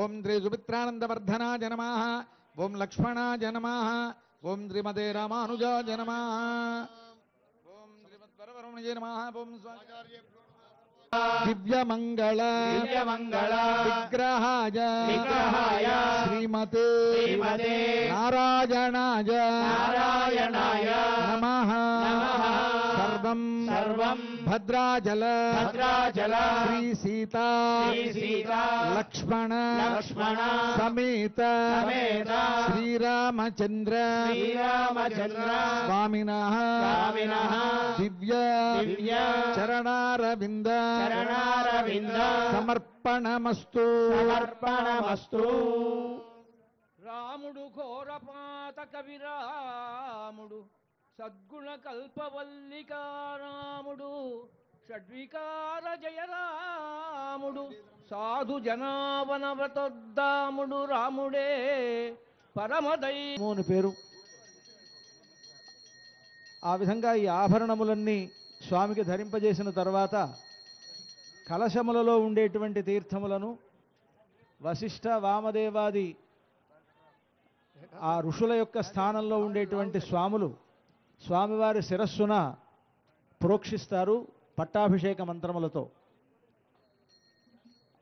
ఓం శ్రీ సుమిత్రానందవర్ధనాయ నమః. ఓం లక్ష్మణాయ నమః. ఓం శ్రీమతే రామానుజాయ నమః. ఓం శ్రీమద్వరవరుణాయ నమః. ఓం దివ్యమంగళ విగ్రహాయ శ్రీమతే నారాయణాయ నమః. సర్వం భద్రాచల శ్రీ సీతా లక్ష్మణ సమేత శ్రీరామచంద్ర స్వామినః దివ్య చరణారవింద సమర్పణమస్తు. రాముడు ఘోరపాత కవిరాముడు సద్గుణ కల్పవల్లికారాముడు షడ్వికార జయరాముడు సాధు జనావన వ్రతోద్దాముడు రాముడే పరమదైవము అని పేరు. ఆ విధంగా ఈ ఆభరణములన్నీ స్వామికి ధరింపజేసిన తర్వాత కలశములలో ఉండేటువంటి తీర్థములను వశిష్ఠ వామదేవాది ఆ ఋషుల యొక్క స్థానంలో ఉండేటువంటి స్వామివారి శిరస్సున ప్రోక్షిస్తారు పట్టాభిషేక మంత్రములతో.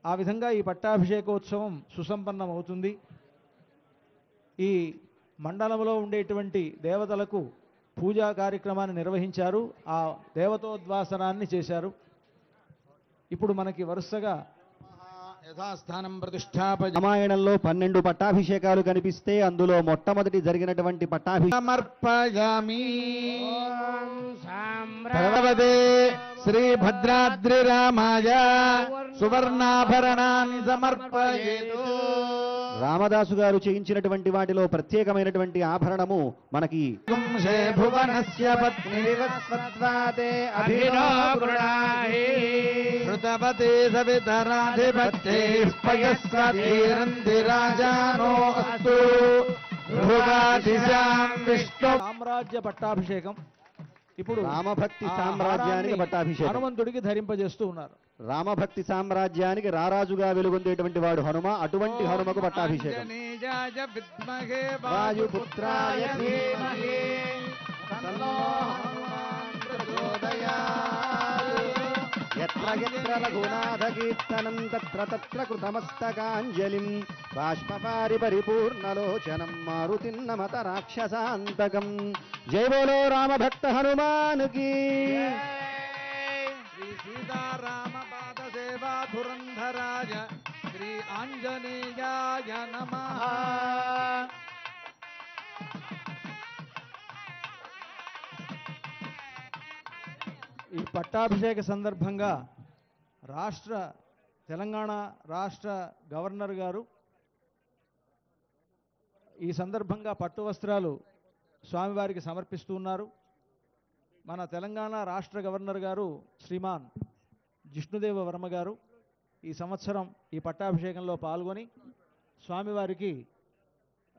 ఆ విధంగా ఈ పట్టాభిషేకోత్సవం సుసంపన్నమవుతుంది. ఈ మండలంలో ఉండేటువంటి దేవతలకు పూజా కార్యక్రమాన్ని నిర్వహించారు. ఆ దేవతోద్వాసనాన్ని చేశారు. ఇప్పుడు మనకి వరుసగా యథాస్థానం ప్రతిష్టాపయ. రామాయణంలో 12 పట్టాభిషేకాలు కనిపిస్తే అందులో మొట్టమొదటి జరిగినటువంటి సమర్పయామి. భగవతే శ్రీ భద్రాద్రి రామాయ సువర్ణాభరణాన్ని సమర్పయేతు. రామదాసు గారు చేయించినటువంటి వాటిలో ప్రత్యేకమైనటువంటి ఆభరణము మనకి భువనస్య పత్ని సవితరాధిపత్యే రాజానో అస్తు. విష్ణు సామ్రాజ్య పట్టాభిషేకం ఇప్పుడు రామభక్తి సామ్రాజ్యానికి పట్టాభిషేకం హనుమంతుడికి ధరింపజేస్తూ ఉన్నారు. రామభక్తి సామ్రాజ్యానికి రారాజుగా వెలుగొందేటువంటి వాడు హనుమ. అటువంటి హనుమకు పట్టాభిషేకం. వాయుపుత్రాయ ధీమహి తన్నో హనుమాన్ ప్రచోదయాత్. యత్ర యత్ర రఘునాథ కీర్తనం తత్ర తత్ర కృతమస్తకాంజలిం బాష్పపారి పరిపూర్ణలోచనం మారుతిం నమత రాక్షసాంతకం. జై బోలో రామభక్త హనుమాన్ కీ. శ్రీ సీతారామ పాద సేవా ధురంధరాయ శ్రీ ఆంజనేయాయ నమః. ఈ పట్టాభిషేక సందర్భంగా తెలంగాణ రాష్ట్ర గవర్నర్ గారు ఈ సందర్భంగా పట్టు వస్త్రాలు స్వామివారికి సమర్పిస్తూ ఉన్నారు. మన తెలంగాణ రాష్ట్ర గవర్నర్ గారు శ్రీమాన్ జిష్ణుదేవ వర్మ గారు ఈ సంవత్సరం ఈ పట్టాభిషేకంలో పాల్గొని స్వామివారికి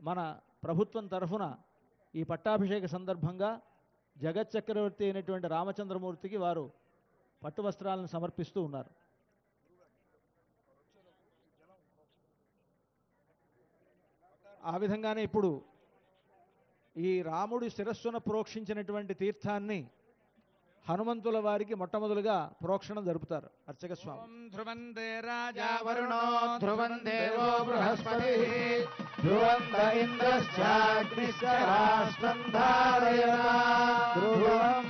మన ప్రభుత్వం తరఫున ఈ పట్టాభిషేక సందర్భంగా జగచ్చక్రవర్తి అయినటువంటి రామచంద్రమూర్తికి వారు పట్టు వస్త్రాలను సమర్పిస్తూ ఉన్నారు. ఆ విధంగానే ఇప్పుడు ఈ రాముడి శిరస్సున ప్రోక్షించినటువంటి తీర్థాన్ని హనుమంతుల వారికి మొట్టమొదలుగా ప్రోక్షణ జరుపుతారు అర్చక స్వామి. ధ్రువందే రాజా వరుణో ధ్రువం దేవో బృహస్పతి ధ్రువంత ఇంద్రశ్చాగ్నిశ్చ రాష్ట్రం ధారయతా ధ్రువం.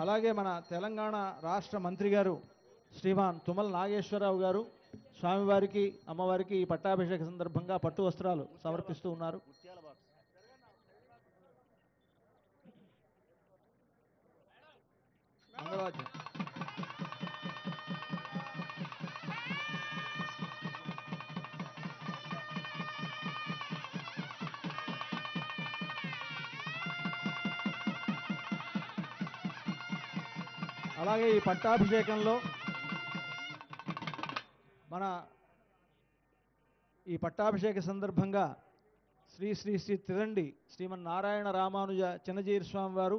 అలాగే మన తెలంగాణ రాష్ట్ర మంత్రి గారు శ్రీమాన్ తుమ్మల నాగేశ్వరరావు గారు స్వామివారికి అమ్మవారికి ఈ పట్టాభిషేక సందర్భంగా పట్టు వస్త్రాలు సమర్పిస్తూ ఉన్నారు. మంగళవాద్యం. అలాగే ఈ పట్టాభిషేకంలో ఈ పట్టాభిషేక సందర్భంగా శ్రీ శ్రీ శ్రీ తిరండి శ్రీమన్నారాయణ రామానుజ చిన్నజీర స్వామి వారు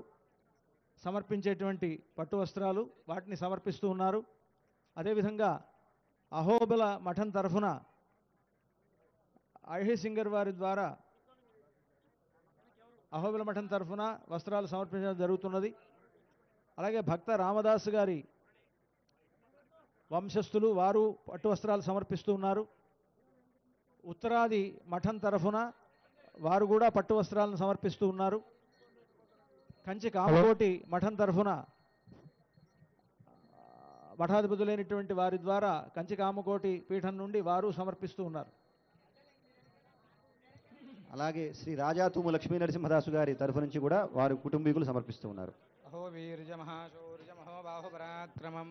సమర్పించేటువంటి పట్టు వస్త్రాలు వాటిని సమర్పిస్తూ ఉన్నారు. అదేవిధంగా అహోబిల మఠం తరఫున అహిసింగర్ వారి ద్వారా అహోబిల మఠం తరఫున వస్త్రాలు సమర్పించడం జరుగుతున్నది. అలాగే భక్త రామదాసు గారి వంశస్థులు వారు పట్టు వస్త్రాలు సమర్పిస్తూ ఉన్నారు. ఉత్తరాది మఠం తరఫున వారు కూడా పట్టు వస్త్రాలను సమర్పిస్తూ ఉన్నారు. కంచి కామకోటి మఠం తరఫున మఠాధిపతులైనటువంటి వారి ద్వారా కంచి కామకోటి పీఠం నుండి వారు సమర్పిస్తూ ఉన్నారు. అలాగే శ్రీ రాజాతూము లక్ష్మీ నరసింహదాసు గారి తరఫు నుంచి కూడా వారి కుటుంబీకులు సమర్పిస్తూ ఉన్నారు. అహో వీర్య మహాశౌర్య మహో బాహుపరాక్రమం